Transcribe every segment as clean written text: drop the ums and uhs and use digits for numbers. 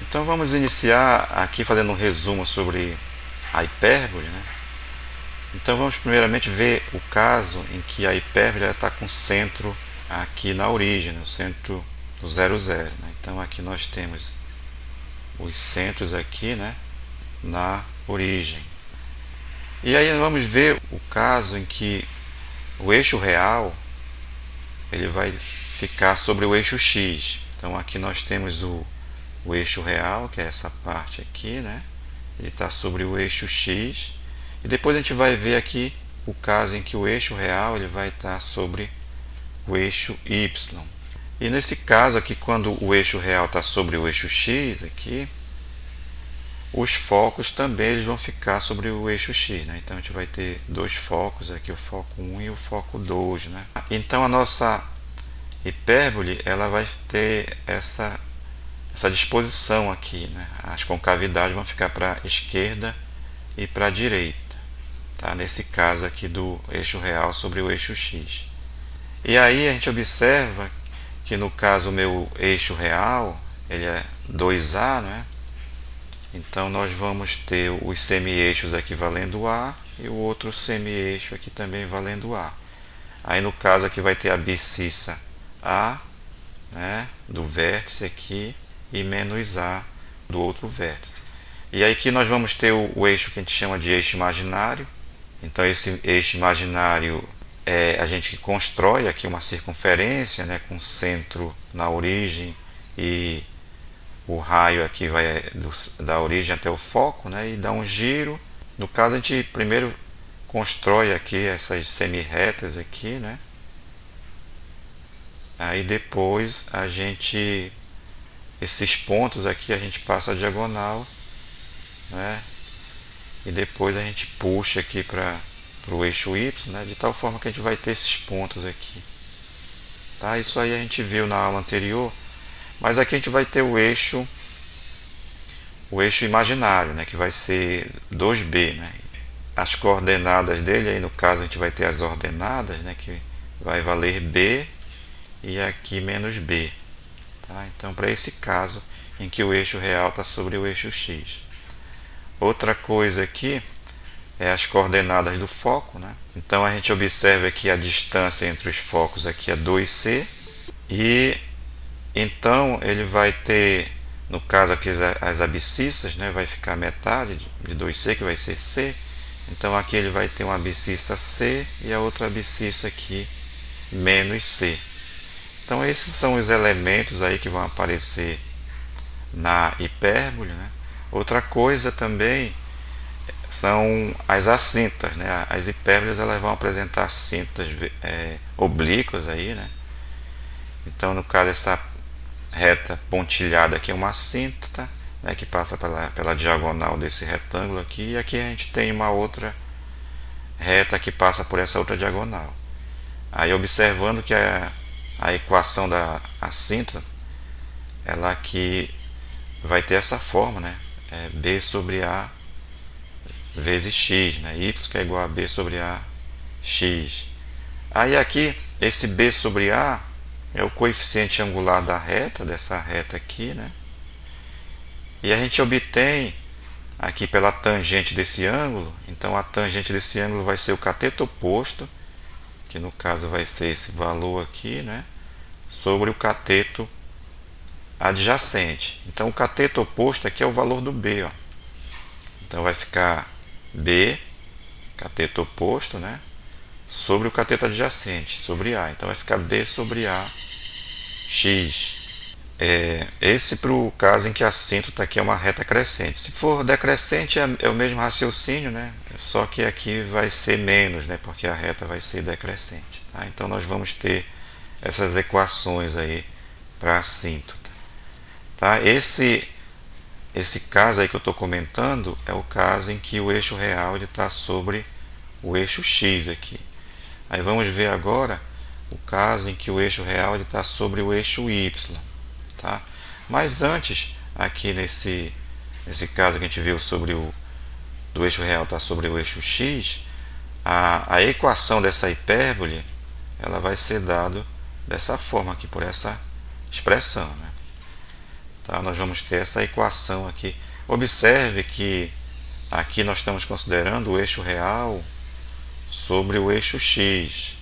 Então vamos iniciar aqui fazendo um resumo sobre a hipérbole, né? Então vamos primeiramente ver o caso em que a hipérbole está com centro aqui na origem, no centro do 0, 0. Né? Então aqui nós temos os centros aqui, né, na origem. E aí vamos ver o caso em que o eixo real ele vai ficar sobre o eixo x. Então aqui nós temos o eixo real, que é essa parte aqui, né? Ele está sobre o eixo x. E depois a gente vai ver aqui o caso em que o eixo real ele vai estar sobre o eixo y. E nesse caso aqui, quando o eixo real está sobre o eixo x aqui, os focos também eles vão ficar sobre o eixo x, né? Então a gente vai ter dois focos aqui, o foco 1 e o foco 2, né? Então a nossa hipérbole ela vai ter essa disposição aqui, né? As concavidades vão ficar para a esquerda e para a direita, tá? Nesse caso aqui do eixo real sobre o eixo x. E aí a gente observa que no caso o meu eixo real ele é 2A, né? Então nós vamos ter os semi-eixos aqui valendo A e o outro semi-eixo aqui também valendo A. Aí no caso aqui vai ter a abscissa A, né, do vértice aqui e menos A do outro vértice. E aí aqui nós vamos ter o eixo que a gente chama de eixo imaginário. Então esse eixo imaginário é a gente que constrói aqui uma circunferência, né, com centro na origem e o raio aqui vai da origem até o foco, né, e dá um giro. No caso a gente primeiro constrói aqui essas semi-retas aqui, né? Aí depois esses pontos aqui a gente passa a diagonal, né? E depois a gente puxa aqui para o eixo y, né? De tal forma que a gente vai ter esses pontos aqui, tá? Isso aí a gente viu na aula anterior, mas aqui a gente vai ter o eixo imaginário, né? Que vai ser 2b, né? As coordenadas dele, aí no caso a gente vai ter as ordenadas, né? Que vai valer b e aqui menos b, tá? Então para esse caso em que o eixo real está sobre o eixo x. Outra coisa aqui é as coordenadas do foco, né? Então a gente observa que a distância entre os focos aqui é 2c e então ele vai ter, no caso aqui as abscissas, né, vai ficar metade de 2c, que vai ser c. Então aqui ele vai ter uma abscissa c e a outra abscissa aqui menos c. Então esses são os elementos aí que vão aparecer na hipérbole, né? Outra coisa também são as assíntotas, né? As hipérboles elas vão apresentar assíntotas oblíquas aí, né? Então no caso essa reta pontilhada aqui é uma assíntota, né, que passa pela diagonal desse retângulo aqui, e aqui a gente tem uma outra reta que passa por essa outra diagonal. Aí observando que a equação da assíntota ela aqui vai ter essa forma, né? B sobre A vezes x, né? Y que é igual a B sobre A x. Aí aqui esse B sobre A é o coeficiente angular da reta, dessa reta aqui, né? E a gente obtém aqui pela tangente desse ângulo. Então a tangente desse ângulo vai ser o cateto oposto, que no caso vai ser esse valor aqui, né, sobre o cateto adjacente. Então o cateto oposto aqui é o valor do B, ó. Então vai ficar B, cateto oposto, né, sobre o cateto adjacente, sobre A. Então vai ficar B sobre A x. Esse para o caso em que a assíntota aqui é uma reta crescente. Se for decrescente é o mesmo raciocínio, né? Só que aqui vai ser menos, né? Porque a reta vai ser decrescente, tá? Então nós vamos ter essas equações aí para a assíntota, tá? Esse caso aí que eu estou comentando é o caso em que o eixo real está sobre o eixo x aqui. Aí vamos ver agora o caso em que o eixo real está sobre o eixo y, tá? Mas antes, aqui nesse caso que a gente viu sobre do eixo real está sobre o eixo x, a equação dessa hipérbole ela vai ser dada dessa forma aqui, por essa expressão, né? Tá? Nós vamos ter essa equação aqui. Observe que aqui nós estamos considerando o eixo real sobre o eixo x.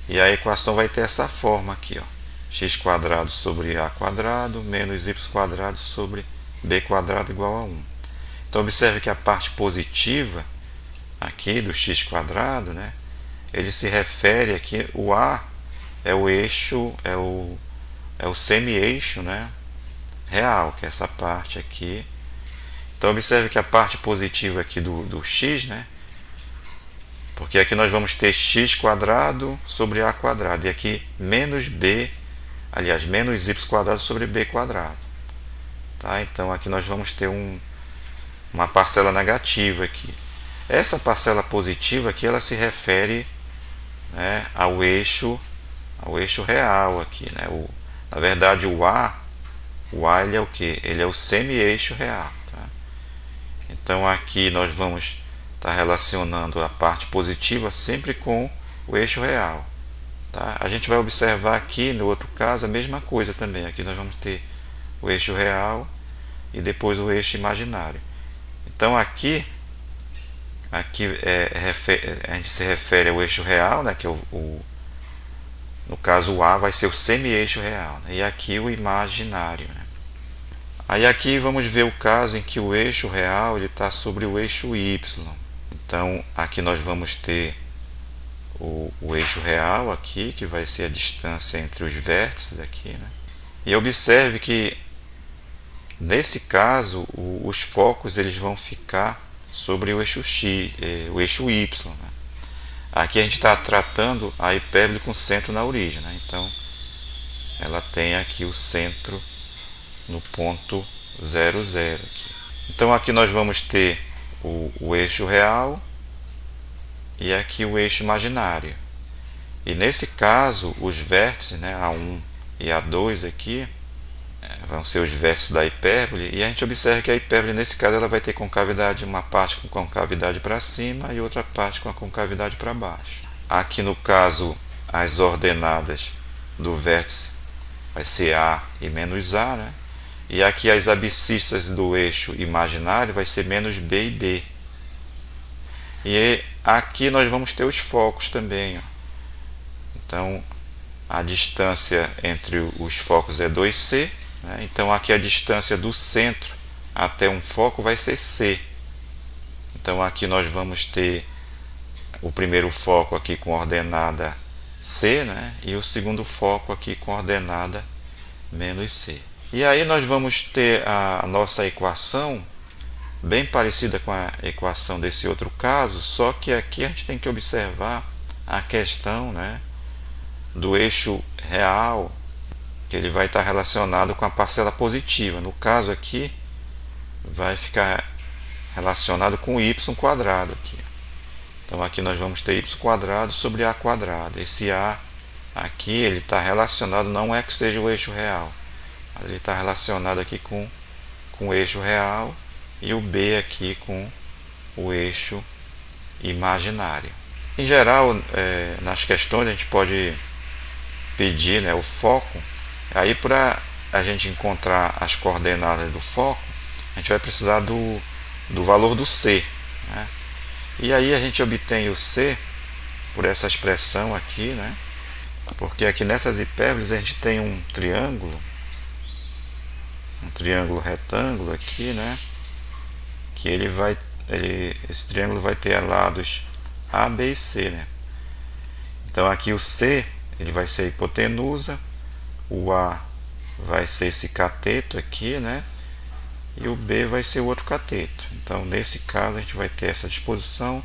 E a equação vai ter essa forma aqui, ó. X quadrado sobre a quadrado menos y quadrado sobre b quadrado igual a 1. Então observe que a parte positiva aqui do x quadrado, né, ele se refere aqui, o a é o eixo, é o semi-eixo, né, real, que é essa parte aqui. Então observe que a parte positiva aqui do x, né, porque aqui nós vamos ter x quadrado sobre a quadrado, e aqui menos b, aliás, menos y quadrado sobre b quadrado. Tá? Então aqui nós vamos ter uma parcela negativa aqui. Essa parcela positiva aqui, ela se refere, né, ao eixo real aqui, né? Na verdade o a ele é o que? Ele é o semi-eixo real. Tá? Então aqui nós vamos estar relacionando a parte positiva sempre com o eixo real. Tá? A gente vai observar aqui no outro caso a mesma coisa também. Aqui nós vamos ter o eixo real e depois o eixo imaginário. Então aqui a gente se refere ao eixo real, né, que é no caso o A vai ser o semi-eixo real, né, e aqui o imaginário. Né. Aí aqui vamos ver o caso em que o eixo real está sobre o eixo Y. Então aqui nós vamos ter o eixo real aqui, que vai ser a distância entre os vértices aqui. Né. E observe que nesse caso os focos eles vão ficar sobre o eixo X, o eixo Y. Né. Aqui a gente está tratando a hipérbole com centro na origem. Né. Então ela tem aqui o centro no ponto 0, 0 aqui. Então aqui nós vamos ter o eixo real e aqui o eixo imaginário. E nesse caso os vértices, né, A1 e A2 aqui, vão ser os vértices da hipérbole, e a gente observa que a hipérbole nesse caso ela vai ter concavidade, uma parte com concavidade para cima e outra parte com a concavidade para baixo. Aqui no caso as ordenadas do vértice vai ser A e menos A, né? E aqui as abscissas do eixo imaginário vai ser menos B e B. E aqui nós vamos ter os focos também. Ó. Então a distância entre os focos é 2C. Né? Então aqui a distância do centro até um foco vai ser C. Então aqui nós vamos ter o primeiro foco aqui com ordenada C, né? E o segundo foco aqui com ordenada menos C. E aí nós vamos ter a nossa equação bem parecida com a equação desse outro caso, só que aqui a gente tem que observar a questão, né, do eixo real, que ele vai estar relacionado com a parcela positiva. No caso aqui vai ficar relacionado com y quadrado aqui. Então aqui nós vamos ter y quadrado sobre a quadrado. Esse a aqui ele está relacionado, não é que seja o eixo real, mas ele está relacionado aqui com o eixo real, e o b aqui com o eixo imaginário. Em geral, nas questões a gente pode pedir, né, o foco. Aí para a gente encontrar as coordenadas do foco, a gente vai precisar do valor do C. Né? E aí a gente obtém o C por essa expressão aqui, né? Porque aqui nessas hipérboles a gente tem um triângulo retângulo aqui, né? Que esse triângulo vai ter lados A, B e C, né? Então aqui o C ele vai ser a hipotenusa, o A vai ser esse cateto aqui, né? E o B vai ser o outro cateto. Então nesse caso a gente vai ter essa disposição,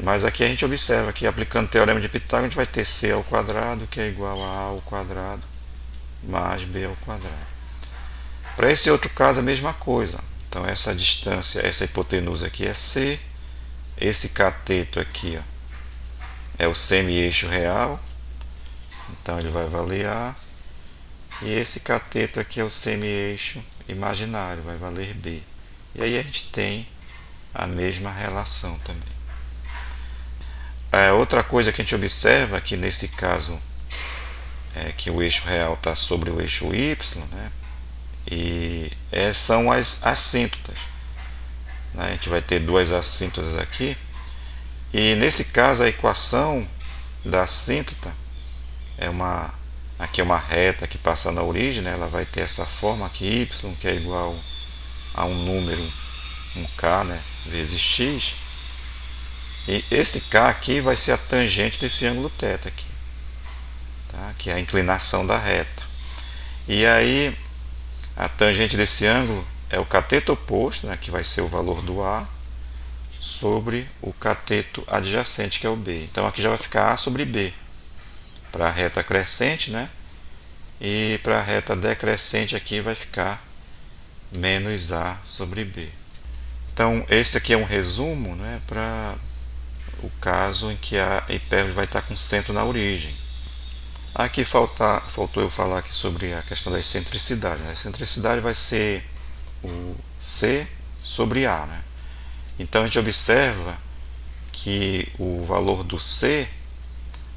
mas aqui a gente observa que aplicando o teorema de Pitágoras a gente vai ter C ao quadrado, que é igual a A ao quadrado mais B ao quadrado. Para esse outro caso a mesma coisa. Então essa distância, essa hipotenusa aqui é C, esse cateto aqui, ó, é o semi-eixo real, então ele vai valer A, e esse cateto aqui é o semi-eixo imaginário, vai valer B. E aí a gente tem a mesma relação também. Outra coisa que a gente observa aqui nesse caso é que o eixo real está sobre o eixo Y, né? E são as assíntotas, né? A gente vai ter duas assíntotas aqui. E nesse caso a equação da assíntota aqui é uma reta que passa na origem, né? Ela vai ter essa forma aqui, y, que é igual a um número, um k, né? Vezes x. E esse k aqui vai ser a tangente desse ângulo θ aqui, tá? Que é a inclinação da reta. E aí a tangente desse ângulo é o cateto oposto, né? Que vai ser o valor do A, sobre o cateto adjacente, que é o B. Então aqui já vai ficar A sobre B para a reta crescente, né? E para a reta decrescente aqui vai ficar menos A sobre B. Então esse aqui é um resumo, né, para o caso em que a hipérbole vai estar com centro na origem. Aqui faltou eu falar aqui sobre a questão da excentricidade, né? A excentricidade vai ser o C sobre A, né? Então a gente observa que o valor do C,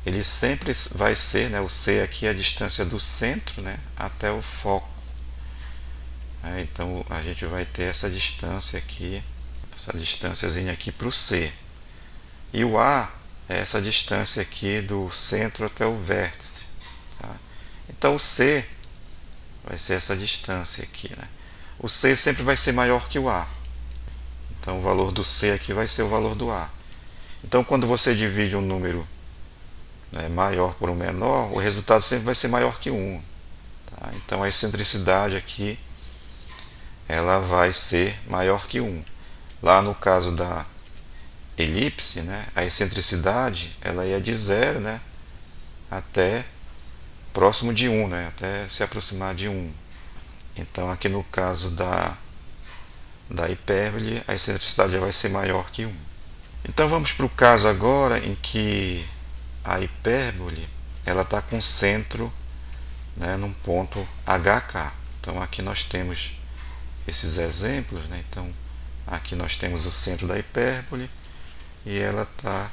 ele sempre vai ser, né, o C aqui é a distância do centro, né, até o foco. Então a gente vai ter essa distância aqui, essa distânciazinha aqui para o C. E o A é essa distância aqui do centro até o vértice. Tá? Então o C vai ser essa distância aqui, né? O C sempre vai ser maior que o A. Então o valor do C aqui vai ser o valor do A. Então quando você divide um número, né, maior por um menor, o resultado sempre vai ser maior que 1. Tá? Então a excentricidade aqui ela vai ser maior que 1. Lá no caso da elipse, né, a excentricidade ela ia de 0, né, até próximo de 1, né, até se aproximar de 1. Então aqui no caso da hipérbole, a excentricidade já vai ser maior que 1. Então vamos para o caso agora em que a hipérbole ela está com centro, né, num ponto HK. Então aqui nós temos esses exemplos, né? Então aqui nós temos o centro da hipérbole e ela está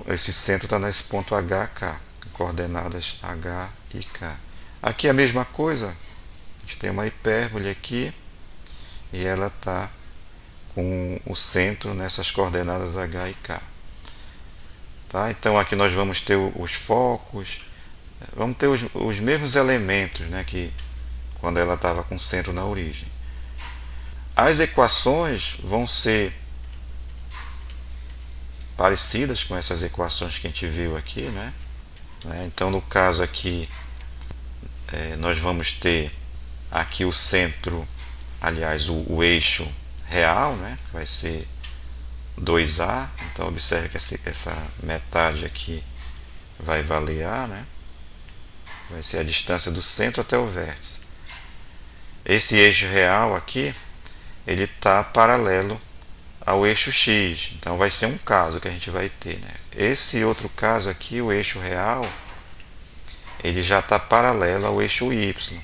esse centro está nesse ponto HK, coordenadas H e K. Aqui a mesma coisa, a gente tem uma hipérbole aqui e ela está com o centro nessas coordenadas H e K. Tá? Então aqui nós vamos ter os focos, vamos ter os mesmos elementos, né, que quando ela estava com centro na origem. As equações vão ser parecidas com essas equações que a gente viu aqui, né? Então no caso aqui nós vamos ter aqui o centro, aliás o eixo real, né, que vai ser 2A. Então observe que essa metade aqui vai valer A, né? Vai ser a distância do centro até o vértice. Esse eixo real aqui, ele está paralelo ao eixo X. Então vai ser um caso que a gente vai ter, né? Esse outro caso aqui, o eixo real, ele já está paralelo ao eixo Y.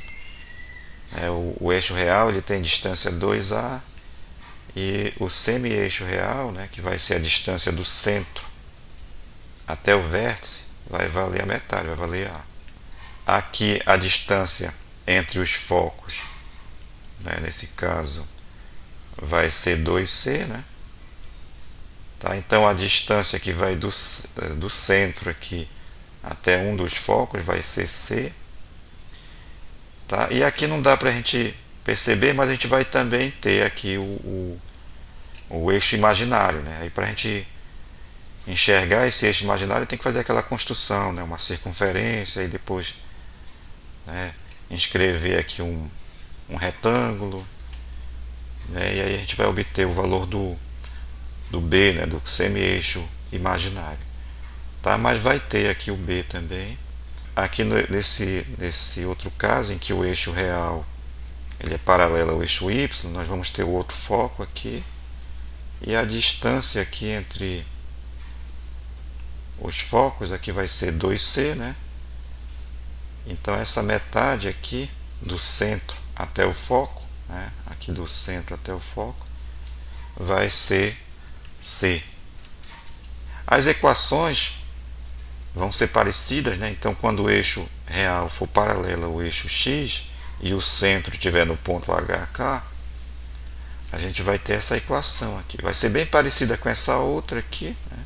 O eixo real ele tem distância 2A e o semi-eixo real, né, que vai ser a distância do centro até o vértice, vai valer a metade, vai valer A. Aqui a distância entre os focos, né, nesse caso, vai ser 2C, né? Tá? Então a distância que vai do centro aqui até um dos focos vai ser C. Tá? E aqui não dá para a gente perceber, mas a gente vai também ter aqui o eixo imaginário, né? Aí para a gente enxergar esse eixo imaginário tem que fazer aquela construção, né? Uma circunferência e depois, né, inscrever aqui um retângulo, né? E aí a gente vai obter o valor do B, né? Do semi-eixo imaginário. Tá? Mas vai ter aqui o B também. Aqui nesse outro caso em que o eixo real ele é paralelo ao eixo Y, nós vamos ter o outro foco aqui e a distância aqui entre os focos aqui vai ser 2C, né? Então essa metade aqui do centro até o foco, né, aqui do centro até o foco, vai ser C. As equações vão ser parecidas, né? Então quando o eixo real for paralelo ao eixo X, e o centro estiver no ponto HK, a gente vai ter essa equação aqui. Vai ser bem parecida com essa outra aqui, né,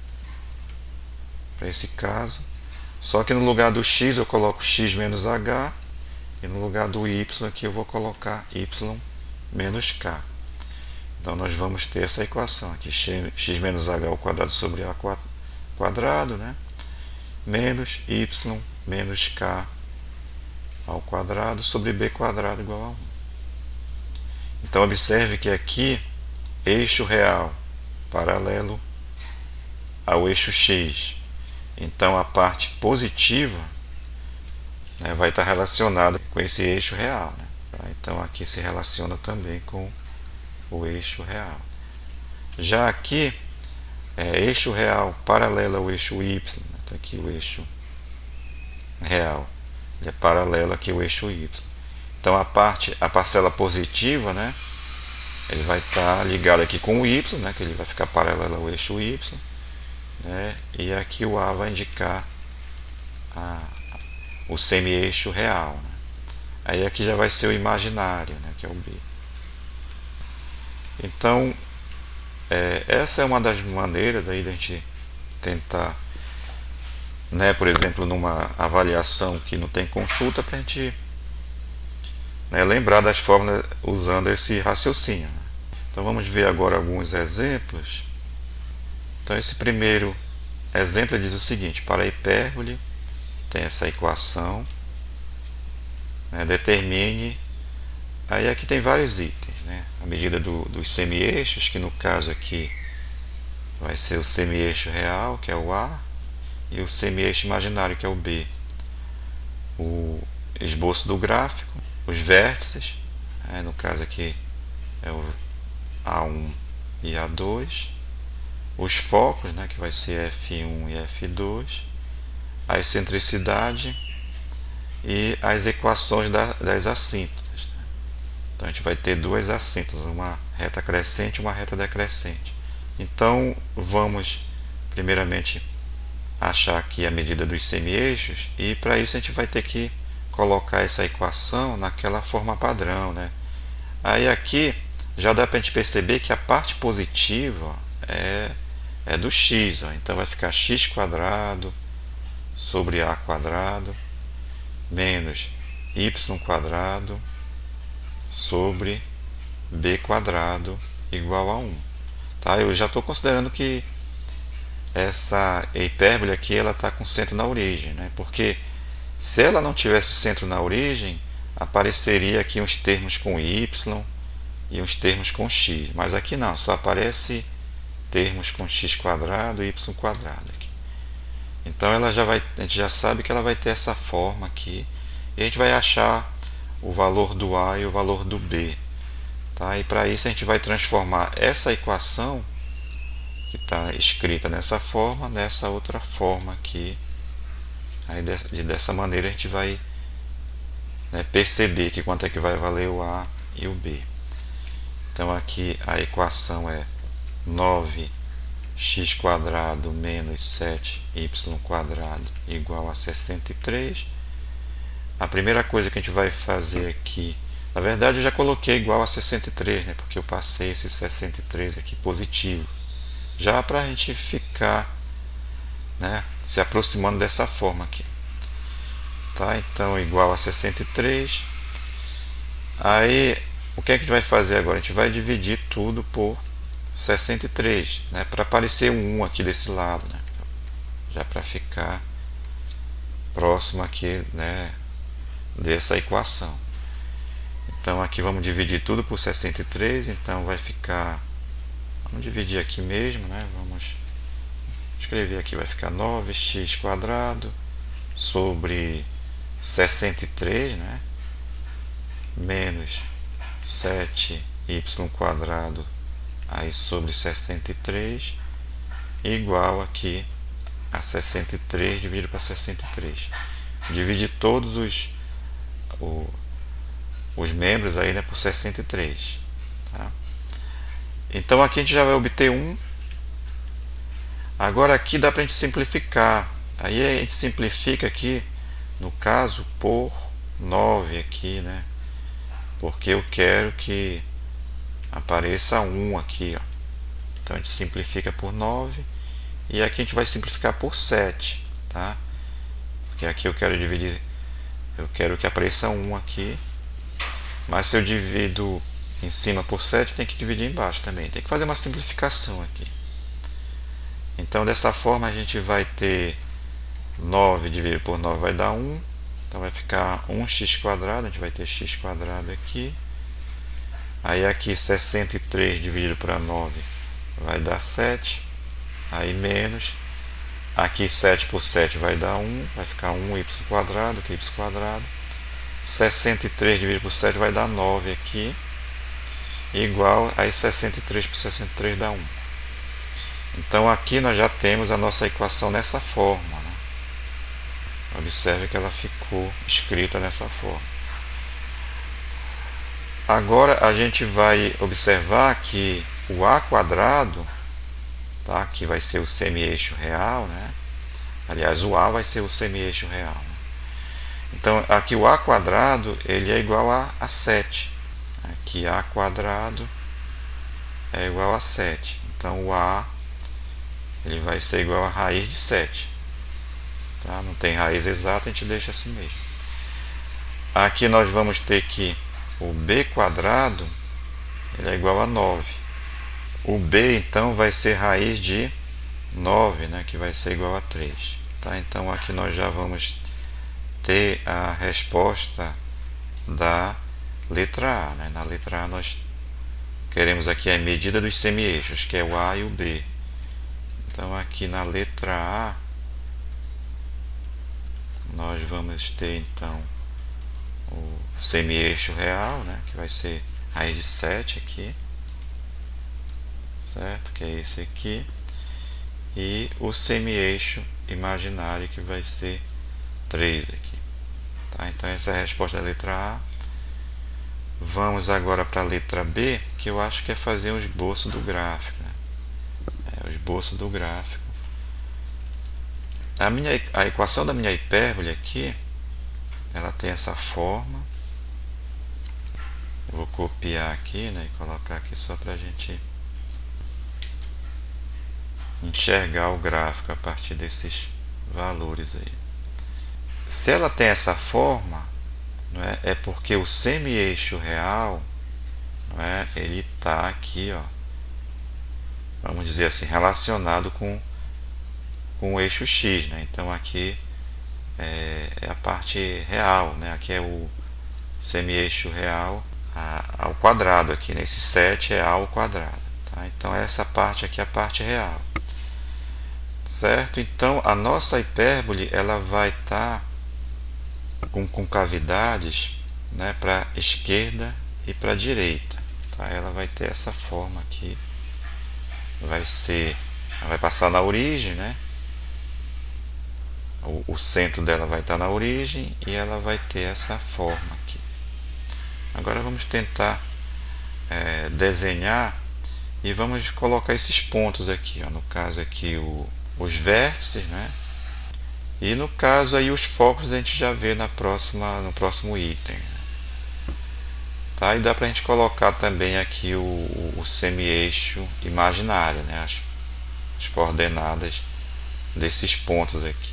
para esse caso. Só que no lugar do x eu coloco x menos h, e no lugar do y aqui eu vou colocar y menos k. Então nós vamos ter essa equação aqui, x menos h ao quadrado sobre a quadrado, né, menos y menos k ao quadrado sobre b quadrado igual a 1. Então observe que aqui eixo real paralelo ao eixo x. Então a parte positiva, né, vai estar relacionada com esse eixo real, né? Então aqui se relaciona também com o eixo real. Já aqui eixo real paralelo ao eixo y, né? Então aqui o eixo real ele é paralelo aqui ao eixo y. Então a parcela positiva, né, ele vai estar ligado aqui com o y, né, que ele vai ficar paralelo ao eixo y, né, e aqui o A vai indicar o semi-eixo real, né. Aí aqui já vai ser o imaginário, né, que é o B. Então essa é uma das maneiras daí da gente tentar, né, por exemplo, numa avaliação que não tem consulta, para a gente, né, lembrar das fórmulas usando esse raciocínio. Então vamos ver agora alguns exemplos. Então esse primeiro exemplo diz o seguinte: para a hipérbole tem essa equação, né, determine, aí aqui tem vários itens, né, a medida dos semi-eixos, que no caso aqui vai ser o semi-eixo real, que é o A, e o semi-eixo imaginário, que é o B. O esboço do gráfico, os vértices, no caso aqui é o A1 e A2, os focos, né, que vai ser F1 e F2, a excentricidade e as equações das assíntotas, né? Então a gente vai ter duas assíntotas, uma reta crescente e uma reta decrescente. Então vamos primeiramente achar aqui a medida dos semi-eixos, e para isso a gente vai ter que colocar essa equação naquela forma padrão, né? Aí aqui já dá para a gente perceber que a parte positiva é do x, ó. Então vai ficar x quadrado sobre a quadrado menos y quadrado sobre b quadrado igual a 1. Tá? Eu já estou considerando que essa hipérbole aqui ela está com centro na origem, né? Porque se ela não tivesse centro na origem, apareceria aqui uns termos com y e uns termos com x, mas aqui não, só aparece termos com x quadrado e y quadrado aqui. Então a gente já sabe que ela vai ter essa forma aqui, e a gente vai achar o valor do A e o valor do B, tá? E para isso a gente vai transformar essa equação que está escrita nessa forma, nessa outra forma aqui. Aí dessa maneira a gente vai, né, perceber que quanto é que vai valer o A e o B. Então aqui a equação é 9x quadrado menos 7y quadrado igual a 63. A primeira coisa que a gente vai fazer aqui, na verdade eu já coloquei igual a 63, né, porque eu passei esse 63 aqui positivo, já para a gente ficar, né, se aproximando dessa forma aqui, tá? Então igual a 63. Aí o que é que a gente vai fazer agora? A gente vai dividir tudo por 63, né, para aparecer um 1 aqui desse lado, né, já para ficar próximo aqui, né, dessa equação. Então aqui vamos dividir tudo por 63, então vai ficar, vamos dividir aqui mesmo, né? Vamos escrever aqui, vai ficar 9x quadrado sobre 63, né? Menos 7y quadrado aí sobre 63 igual aqui a 63 dividido para 63. Divide todos os membros aí, né, por 63, tá? Então aqui a gente já vai obter 1. Agora aqui dá para a gente simplificar. Aí a gente simplifica aqui, no caso, por 9 aqui, né? porque eu quero que apareça 1 aqui, ó. Então a gente simplifica por 9 e aqui a gente vai simplificar por 7, tá? Porque aqui eu quero dividir, eu quero que apareça 1 aqui, mas se eu divido em cima por 7, tem que dividir embaixo também, tem que fazer uma simplificação aqui. Então dessa forma a gente vai ter 9 dividido por 9 vai dar 1, então vai ficar 1x², a gente vai ter x² aqui. Aí aqui 63 dividido por 9 vai dar 7, aí menos, aqui 7 por 7 vai dar 1, vai ficar 1y², que é y², 63 dividido por 7 vai dar 9 aqui, igual, aí 63 por 63 dá 1. Então aqui nós já temos a nossa equação nessa forma, né? Observe que ela ficou escrita dessa forma. Agora a gente vai observar que o A², tá, que vai ser o semi-eixo real, né? Aliás, o A vai ser o semi-eixo real, né? Então aqui o A² ele é igual a 7. Aqui A² é igual a 7. Então o A ele vai ser igual a raiz de 7. Tá? Não tem raiz exata, a gente deixa assim mesmo. Aqui nós vamos ter que o B² ele é igual a 9. O B então vai ser raiz de 9, né, que vai ser igual a 3. Tá? Então aqui nós já vamos ter a resposta da letra A. Né? Na letra A nós queremos aqui a medida dos semi-eixos, que é o A e o B. Então aqui na letra A nós vamos ter então o semi-eixo real, né, que vai ser raiz de 7 aqui, certo? Que é esse aqui. E o semi-eixo imaginário, que vai ser 3 aqui. Tá? Então essa é a resposta da letra A. Vamos agora para a letra B, que eu acho que é fazer um esboço do gráfico. Né? O esboço do gráfico. A equação da minha hipérbole aqui, ela tem essa forma. Eu vou copiar aqui, né, e colocar aqui só para a gente enxergar o gráfico a partir desses valores aí. Se ela tem essa forma, não é porque o semi-eixo real, não é, ele está aqui, ó, vamos dizer assim, relacionado com o eixo x, né? Então aqui é a parte real, né? Aqui é o semi-eixo real ao quadrado, aqui nesse 7 é a ao quadrado, tá? Então essa parte aqui é a parte real, certo? Então a nossa hipérbole ela vai estar com concavidades, né, para esquerda e para direita, tá? Ela vai ter essa forma aqui, ela vai passar na origem, né? O centro dela vai estar na origem e ela vai ter essa forma aqui. Agora vamos tentar desenhar e vamos colocar esses pontos aqui, ó, no caso aqui os vértices, né? E no caso aí os focos a gente já vê no próximo item. Tá? E dá para a gente colocar também aqui o semi-eixo imaginário, né? As coordenadas desses pontos aqui.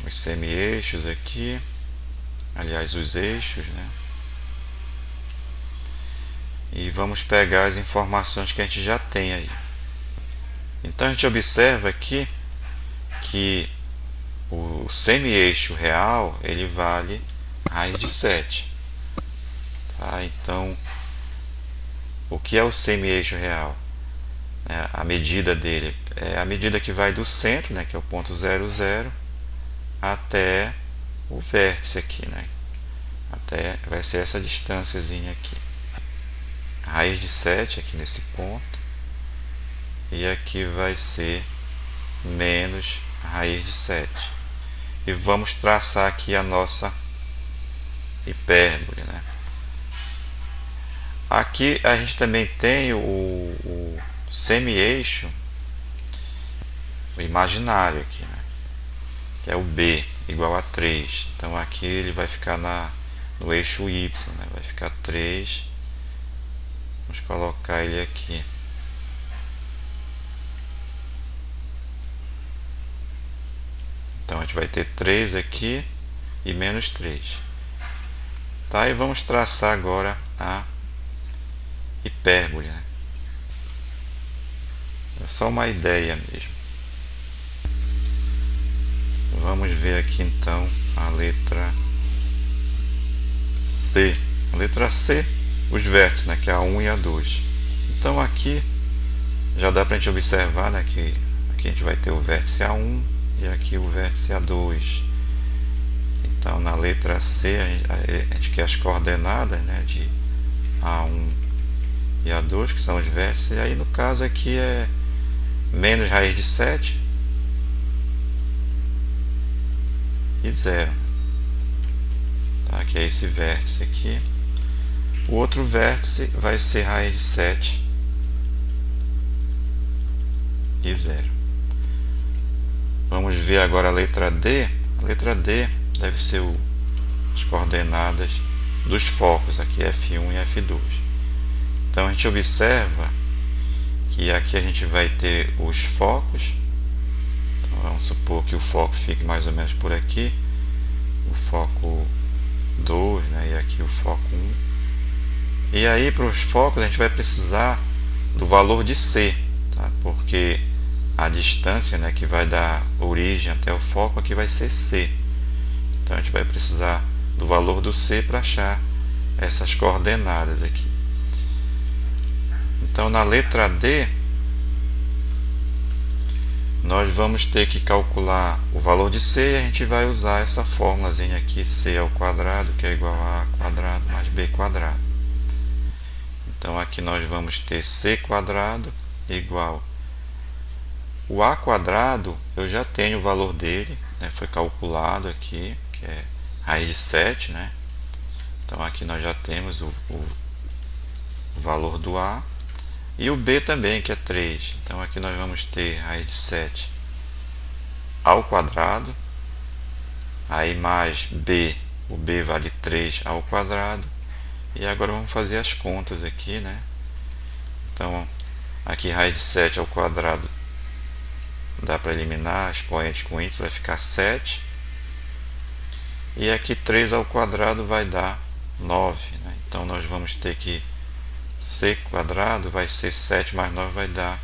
Os semi-eixos aqui, aliás os eixos, né? E vamos pegar as informações que a gente já tem aí. Então a gente observa aqui que o semi-eixo real ele vale raiz de 7. Tá? Então o que é o semi-eixo real? A medida dele é a medida que vai do centro, né, que é o ponto 0, 0, até o vértice aqui, né? Vai ser essa distânciazinha aqui. Raiz de 7 aqui nesse ponto. E aqui vai ser menos raiz de 7. E vamos traçar aqui a nossa hipérbole, né? Aqui a gente também tem o semi-eixo imaginário aqui, né? Que é o B igual a 3. Então aqui ele vai ficar no eixo Y, né? Vai ficar 3. Vamos colocar ele aqui. Então a gente vai ter 3 aqui e menos 3. Tá, e vamos traçar agora a hipérbole, né? É só uma ideia mesmo. Vamos ver aqui então a letra C. A letra C, os vértices, né, que é a 1 e a 2. Então aqui já dá para a gente observar, né, que aqui a gente vai ter o vértice A1 e aqui o vértice A2. Então na letra C a gente quer as coordenadas, né, de A1 e A2, que são os vértices, e aí no caso aqui é menos raiz de 7 e 0. Tá, que é esse vértice aqui. O outro vértice vai ser raiz de 7 e 0. Vamos ver agora a letra D. A letra D deve ser as coordenadas dos focos, aqui F1 e F2. Então a gente observa que aqui a gente vai ter os focos. Então, vamos supor que o foco fique mais ou menos por aqui, o foco 2, né, e aqui o foco 1. E aí para os focos a gente vai precisar do valor de C, tá? Porque a distância, né, que vai dar origem até o foco aqui vai ser C. Então a gente vai precisar do valor do C para achar essas coordenadas aqui. Então na letra D nós vamos ter que calcular o valor de C e a gente vai usar essa fórmulazinha aqui, C ao quadrado, que é igual a quadrado mais B quadrado. Então aqui nós vamos ter C quadrado igual o A quadrado, eu já tenho o valor dele, né, foi calculado aqui, que é raiz de 7, né? Então aqui nós já temos o valor do A. E o B também, que é 3. Então aqui nós vamos ter raiz de 7 ao quadrado. Aí mais B, o B vale 3 ao quadrado. E agora vamos fazer as contas aqui, né? Então aqui raiz de 7 ao quadrado dá para eliminar expoente com índice, vai ficar 7. E aqui 3 ao quadrado vai dar 9, né? Então nós vamos ter que C quadrado vai ser 7 mais 9 vai dar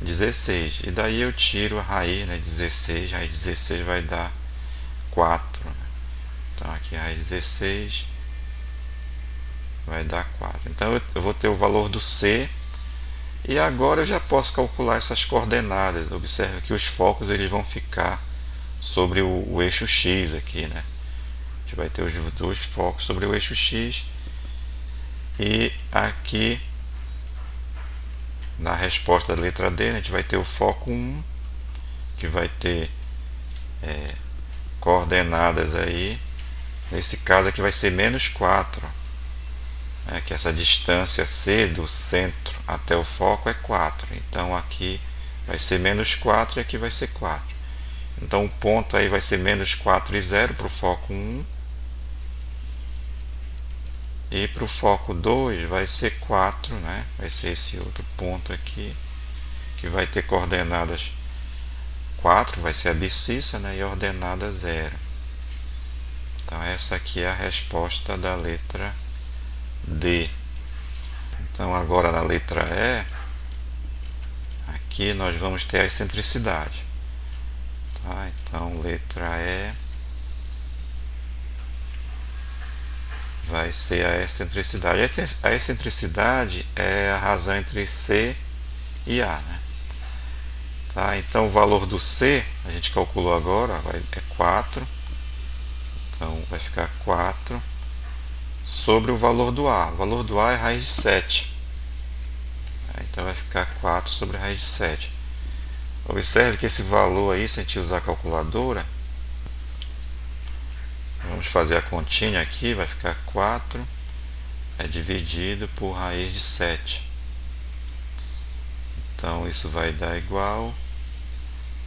16. E daí eu tiro a raiz, né, 16. Raiz de 16 vai dar 4. Né? Então aqui raiz de 16 vai dar 4. Então eu vou ter o valor do C. E agora eu já posso calcular essas coordenadas. Observe que os focos eles vão ficar sobre o eixo X aqui, né? A gente vai ter os dois focos sobre o eixo X. E aqui na resposta da letra D, a gente vai ter o foco 1, que vai ter coordenadas aí. Nesse caso aqui vai ser menos 4, né, que essa distância C do centro até o foco é 4. Então aqui vai ser menos 4 e aqui vai ser 4. Então o ponto aí vai ser menos 4 e 0 para o foco 1. E para o foco 2 vai ser 4, né? Vai ser esse outro ponto aqui, que vai ter coordenadas 4, vai ser abscissa, né? E ordenada 0. Então essa aqui é a resposta da letra D. Então agora na letra E, aqui nós vamos ter a excentricidade. Tá? Então letra E vai ser a excentricidade. A excentricidade é a razão entre C e A, né? Tá? Então o valor do C, a gente calculou agora, é 4. Então vai ficar 4 sobre o valor do A. O valor do A é raiz de 7. Então vai ficar 4 sobre a raiz de 7. Observe que esse valor aí, se a gente usar a calculadora, vamos fazer a continha aqui, vai ficar 4 dividido por raiz de 7. Então isso vai dar igual,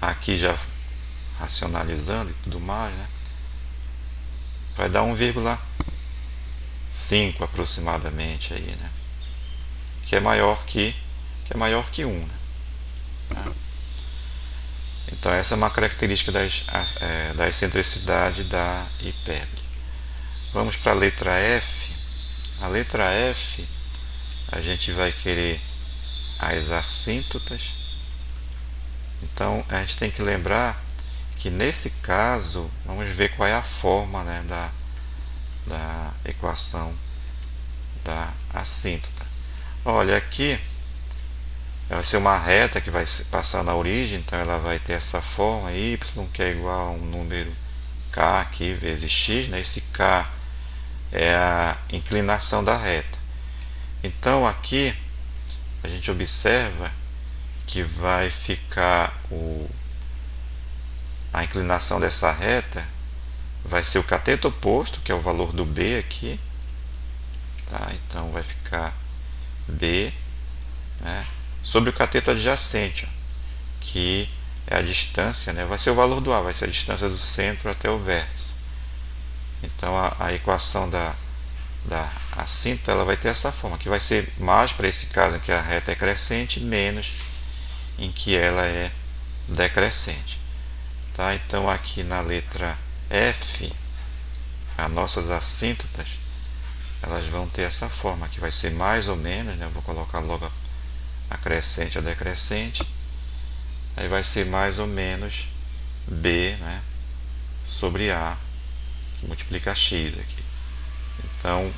aqui já racionalizando e tudo mais, né? Vai dar 1,5. 5 aproximadamente aí, né? Que é maior que 1, né? Tá? Então essa é uma característica da excentricidade da hipérbole. Vamos para a letra F. A letra F, a gente vai querer as assíntotas. Então a gente tem que lembrar que nesse caso, vamos ver qual é a forma, né, da equação da assíntota. Olha, aqui vai ser uma reta que vai passar na origem, então ela vai ter essa forma, y, que é igual a um número k aqui vezes x, né? Esse k é a inclinação da reta. Então aqui a gente observa que vai ficar a inclinação dessa reta vai ser o cateto oposto, que é o valor do b aqui, tá? Então vai ficar b, né, sobre o cateto adjacente, ó, que é a distância, né, vai ser o valor do a, vai ser a distância do centro até o vértice. Então a equação da assíntota, ela vai ter essa forma, que vai ser mais para esse caso em que a reta é crescente, menos em que ela é decrescente. Tá? Então aqui na letra F, as nossas assíntotas, elas vão ter essa forma, que vai ser mais ou menos, né? Eu vou colocar logo a crescente e a decrescente, aí vai ser mais ou menos B, né, sobre A, que multiplica x aqui. Então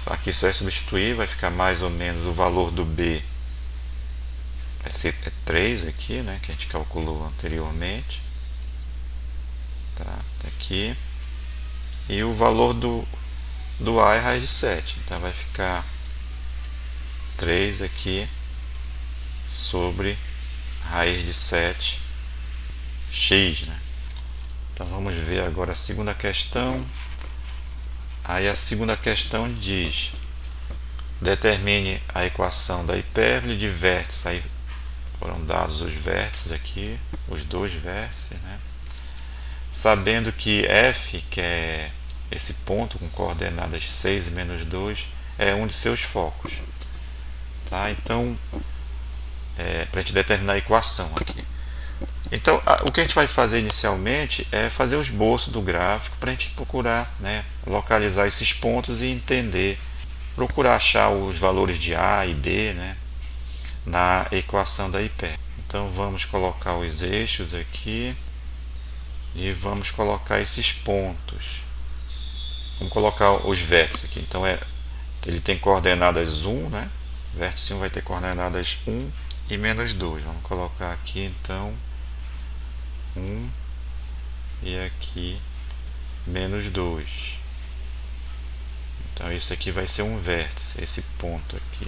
aqui só é substituir, vai ficar mais ou menos o valor do B, vai ser 3 aqui, né, que a gente calculou anteriormente, tá aqui, e o valor do A é raiz de 7, então vai ficar 3 aqui sobre raiz de 7 x, né? Então vamos ver agora a segunda questão. Aí a segunda questão diz: determine a equação da hipérbole de vértices. Aí foram dados os vértices aqui, os dois vértices, né? Sabendo que F, que é esse ponto com coordenadas 6 e menos 2, é um de seus focos. Tá? Então, para a gente determinar a equação aqui. Então, o que a gente vai fazer inicialmente é fazer o esboço do gráfico para a gente procurar, né, localizar esses pontos e entender, procurar achar os valores de A e B, né, na equação da hipérbole. Então, vamos colocar os eixos aqui e vamos colocar esses pontos. Vamos colocar os vértices aqui. Então, ele tem coordenadas 1, né? Vértice 1 vai ter coordenadas 1 e menos 2. Vamos colocar aqui, então, 1 e aqui menos 2. Então, esse aqui vai ser um vértice, esse ponto aqui.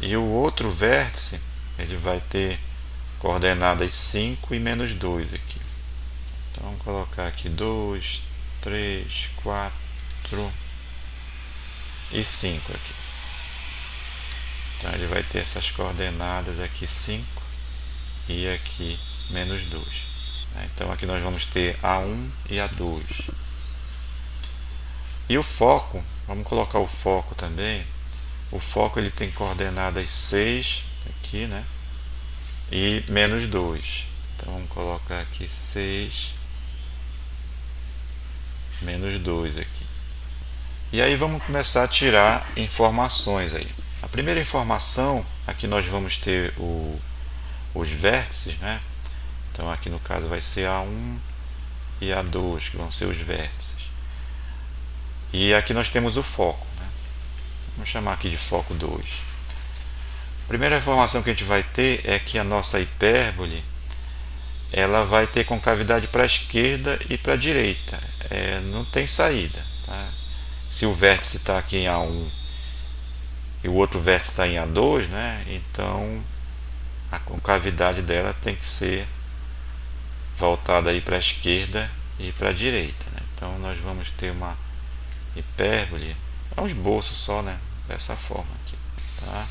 E o outro vértice, ele vai ter coordenadas 5 e menos 2 aqui. Então, vamos colocar aqui 2, 3, 4 e 5 aqui. Então ele vai ter essas coordenadas aqui 5 e aqui menos 2. Então aqui nós vamos ter A1 e A2. E o foco, vamos colocar o foco também. O foco ele tem coordenadas 6 aqui, né? E menos 2. Então vamos colocar aqui 6 menos 2 aqui. E aí vamos começar a tirar informações aí. A primeira informação, aqui nós vamos ter os vértices, né? Então aqui no caso vai ser A1 e A2, que vão ser os vértices. E aqui nós temos o foco, né? Vamos chamar aqui de foco 2. A primeira informação que a gente vai ter é que a nossa hipérbole, ela vai ter concavidade para a esquerda e para a direita. Não tem saída, tá? Se o vértice está aqui em A1 e o outro vértice está em A2, né? Então a concavidade dela tem que ser voltada aí para a esquerda e para a direita, né? Então nós vamos ter uma hipérbole, é um esboço só, né? Dessa forma aqui, tá?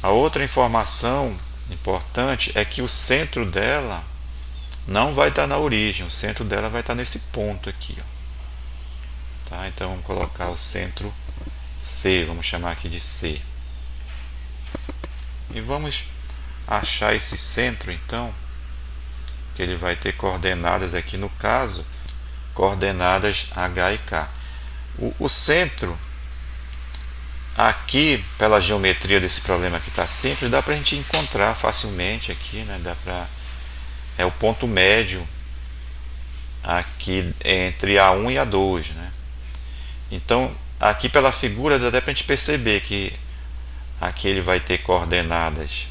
A outra informação importante é que o centro dela não vai estar na origem, o centro dela vai estar nesse ponto aqui, ó. Tá? Então vamos colocar o centro C, vamos chamar aqui de C. E vamos achar esse centro, então, que ele vai ter coordenadas aqui, no caso, coordenadas H e K. O centro, aqui, pela geometria desse problema que está simples, dá para a gente encontrar facilmente aqui, né? É o ponto médio aqui entre A1 e A2, né? Então, aqui pela figura dá para a gente perceber que aqui ele vai ter coordenadas.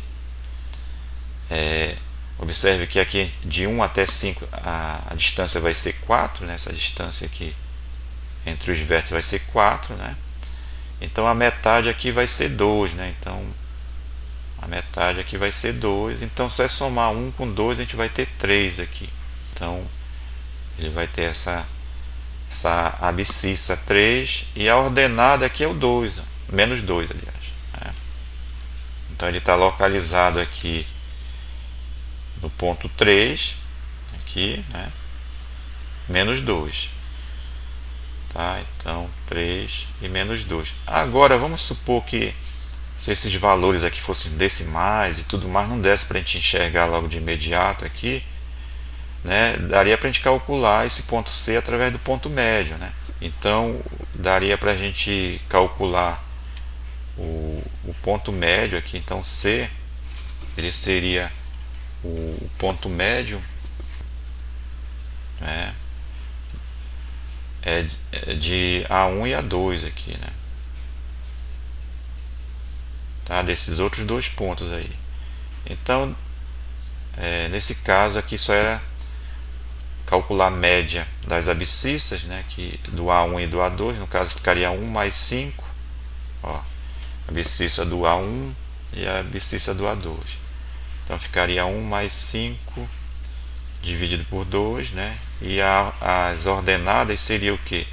Observe que aqui de 1 até 5 a distância vai ser 4, né? Essa distância aqui entre os vértices vai ser 4, né? Então a metade aqui vai ser 2, né? Então a metade aqui vai ser 2. Então se é somar 1 com 2, a gente vai ter 3 aqui. Então ele vai ter essa abscissa 3 e a ordenada aqui é o 2, menos 2, aliás, né? Então ele está localizado aqui no ponto 3, aqui, né? Menos 2. Tá? Então 3 e menos 2. Agora vamos supor que se esses valores aqui fossem decimais e tudo mais, não desse para a gente enxergar logo de imediato aqui, né? Daria para a gente calcular esse ponto C através do ponto médio, né? Então daria para a gente calcular o ponto médio aqui. Então C, ele seria o ponto médio, né? É de A1 e A2 aqui, né? Tá? Desses outros dois pontos aí. Então, nesse caso aqui só era calcular a média das abscissas, né? Que do A1 e do A2, no caso ficaria 1 mais 5, ó, a abscissa do A1 e a abscissa do A2. Então ficaria 1 mais 5 dividido por 2, né? E as ordenadas seria o que?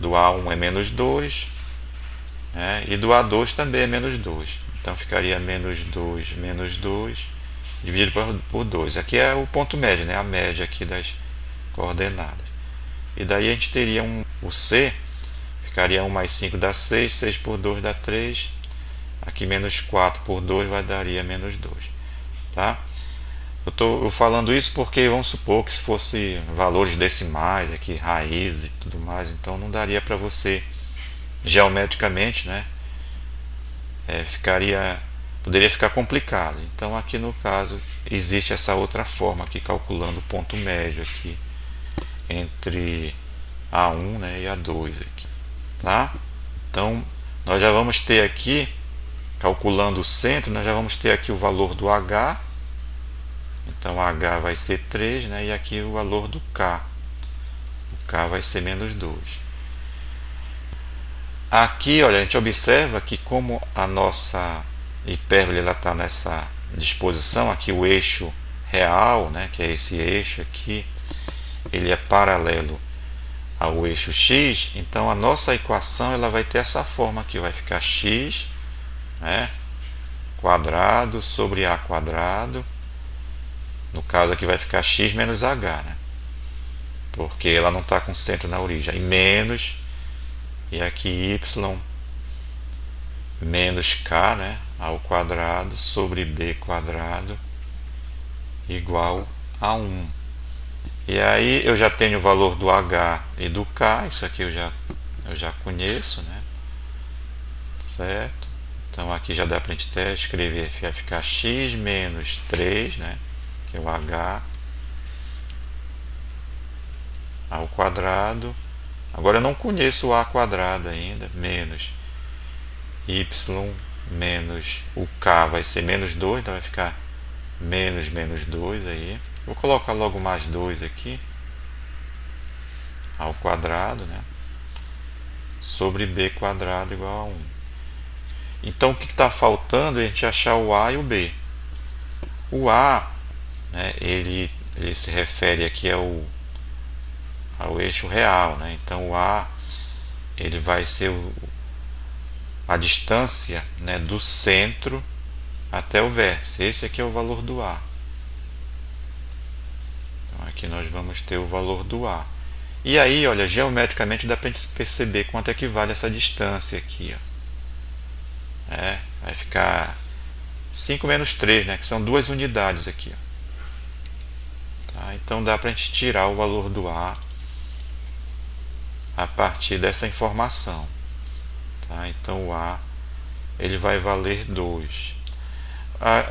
Do A1 é menos 2, né? E do A2 também é menos 2. Então ficaria menos 2, dividido por 2. Aqui é o ponto médio, né? A média aqui das coordenadas. E daí a gente teria o C, ficaria 1 mais 5 dá 6, 6 por 2 dá 3. Aqui menos 4 por 2 daria menos 2. Tá? Eu estou falando isso porque vamos supor que se fosse valores decimais, aqui raízes e tudo mais, então não daria para você geometricamente, né? Poderia ficar complicado. Então aqui no caso existe essa outra forma aqui, calculando o ponto médio aqui entre A1, né, e A2 aqui, tá? Então nós já vamos ter aqui, calculando o centro, nós já vamos ter aqui o valor do H. Então H vai ser 3, né? E aqui o valor do K. O K vai ser menos 2. Aqui, olha, a gente observa que como a nossa hipérbole está nessa disposição, aqui o eixo real, né? Que é esse eixo aqui, ele é paralelo ao eixo x. Então a nossa equação ela vai ter essa forma aqui, vai ficar x, né? Quadrado sobre a quadrado. No caso aqui vai ficar x menos h, né? Porque ela não está com centro na origem. E menos, e aqui y menos k, né, ao quadrado sobre b quadrado igual a 1. E aí eu já tenho o valor do h e do k. Isso aqui eu já conheço, né? Certo? Então aqui já dá para a gente até escrever, vai ficar x menos 3, né? Que é o h ao quadrado. Agora eu não conheço o a quadrado ainda, menos y menos o k vai ser menos 2, então vai ficar menos 2 aí. Vou colocar logo mais 2 aqui ao quadrado, né? Sobre b quadrado igual a 1. Então o que está faltando é a gente achar o a e o b. O a, né, ele se refere aqui ao eixo real, né? Então o a ele vai ser a distância, né, do centro até o vértice. Esse aqui é o valor do a. Então aqui nós vamos ter o valor do a. E aí, olha, geometricamente dá para a gente perceber quanto é que vale essa distância aqui. Ó. Vai ficar 5 menos 3, né, que são 2 unidades aqui. Ó. Tá? Então dá para a gente tirar o valor do a partir dessa informação. Tá? Então o A ele vai valer 2.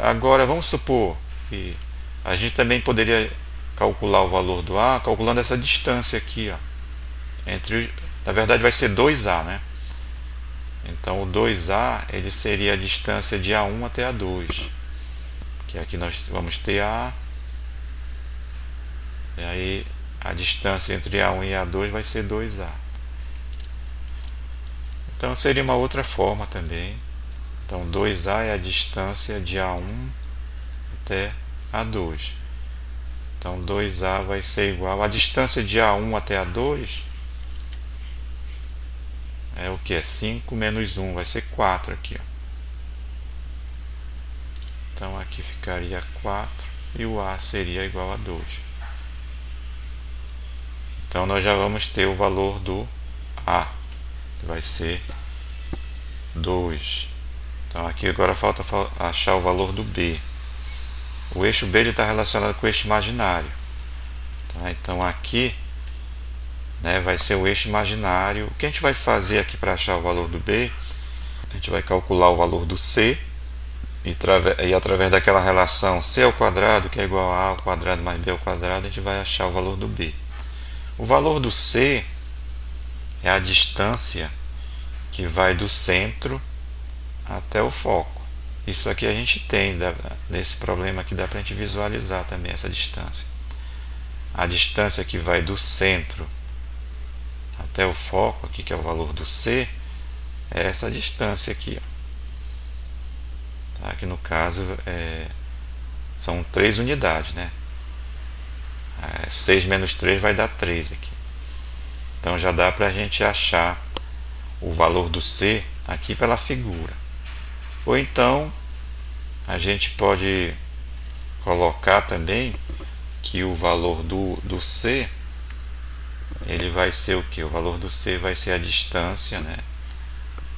Agora vamos supor que a gente também poderia calcular o valor do A calculando essa distância aqui, ó, na verdade vai ser 2A, né? Então o 2A ele seria a distância de A1 até A2, que aqui nós vamos ter A, e aí a distância entre A1 e A2 vai ser 2A. Então seria uma outra forma também. Então 2A é a distância de A1 até A2. Então 2A vai ser igual a distância de A1 até A2 é o que? É 5 menos 1, vai ser 4 aqui. Ó. Então aqui ficaria 4 e o A seria igual a 2. Então nós já vamos ter o valor do A, que vai ser 2. Então aqui agora falta achar o valor do B. O eixo B está relacionado com o eixo imaginário. Tá? Então aqui, né, vai ser o eixo imaginário. O que a gente vai fazer aqui para achar o valor do B? A gente vai calcular o valor do C e através daquela relação C ao quadrado, que é igual a ao quadrado mais B ao quadrado, a gente vai achar o valor do B. O valor do C é a distância que vai do centro até o foco. Isso aqui a gente tem, nesse problema aqui dá para a gente visualizar também essa distância. A distância que vai do centro até o foco, aqui que é o valor do C, é essa distância aqui. Tá? Que no caso são 3 unidades, né? 6 menos 3 vai dar 3 aqui. Então já dá para a gente achar o valor do C aqui pela figura. Ou então a gente pode colocar também que o valor do C ele vai ser o que? O valor do C vai ser a distância, né,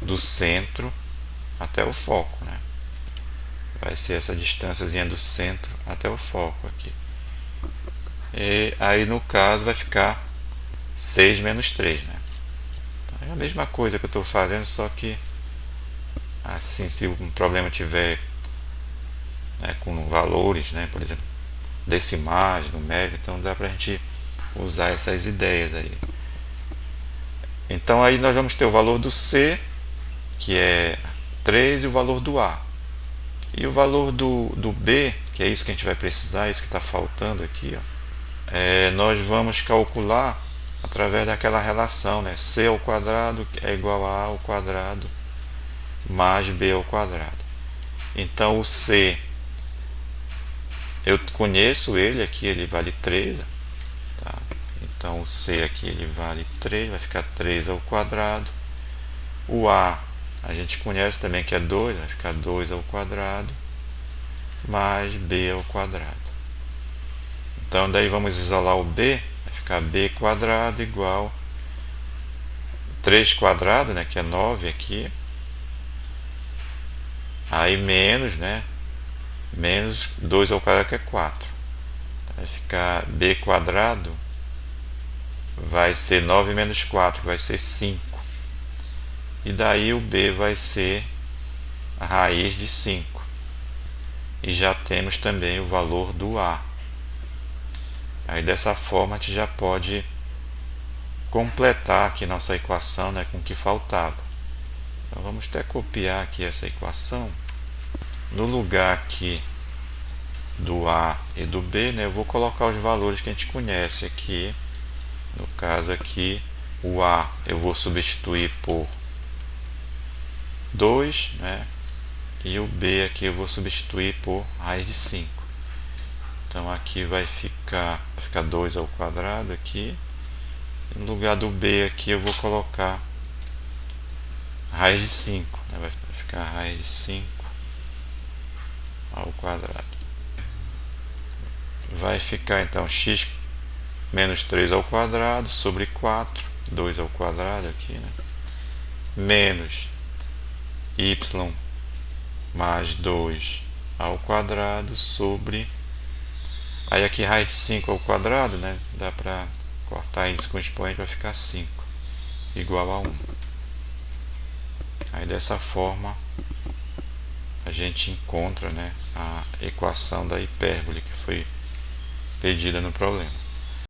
do centro até o foco, né? Vai ser essa distânciazinha do centro até o foco aqui. E aí no caso vai ficar 6 menos 3, né? É a mesma coisa que eu estou fazendo, só que assim, se um problema tiver, né, com valores, né, por exemplo, decimais, numéricos, então dá para a gente usar essas ideias aí. Então aí nós vamos ter o valor do C, que é 3, e o valor do A. E o valor do B, que é isso que a gente vai precisar, isso que está faltando aqui, ó, nós vamos calcular através daquela relação, né? C ao quadrado é igual a ao quadrado mais B ao quadrado. Então o C, eu conheço ele aqui, ele vale 3. Tá? Então o C aqui ele vale 3, vai ficar 3 ao quadrado. O A a gente conhece também que é 2, vai ficar 2 ao quadrado mais B ao quadrado. Então daí vamos isolar o B, vai ficar B quadrado igual 3 quadrado, né, que é 9 aqui. Aí menos, né, menos 2 ao quadrado, que é 4. Vai ficar B quadrado, vai ser 9 menos 4, que vai ser 5. E daí o B vai ser a raiz de 5. E já temos também o valor do A. Aí dessa forma a gente já pode completar aqui nossa equação, né, com o que faltava. Então vamos até copiar aqui essa equação. No lugar aqui do A e do B, né, eu vou colocar os valores que a gente conhece aqui. No caso aqui, o A eu vou substituir por 2, né, e o B aqui eu vou substituir por raiz de 5. Então aqui vai ficar 2 ao quadrado aqui. No lugar do B aqui eu vou colocar raiz de 5, né, vai ficar raiz de 5 ao quadrado. Vai ficar então x menos 3 ao quadrado sobre 4, 2 ao quadrado aqui, né? Menos y mais 2 ao quadrado sobre... Aí aqui raiz de 5 ao quadrado, né? Dá para cortar isso com o expoente, vai ficar 5, igual a 1. Aí dessa forma a gente encontra, né, a equação da hipérbole que foi pedida no problema.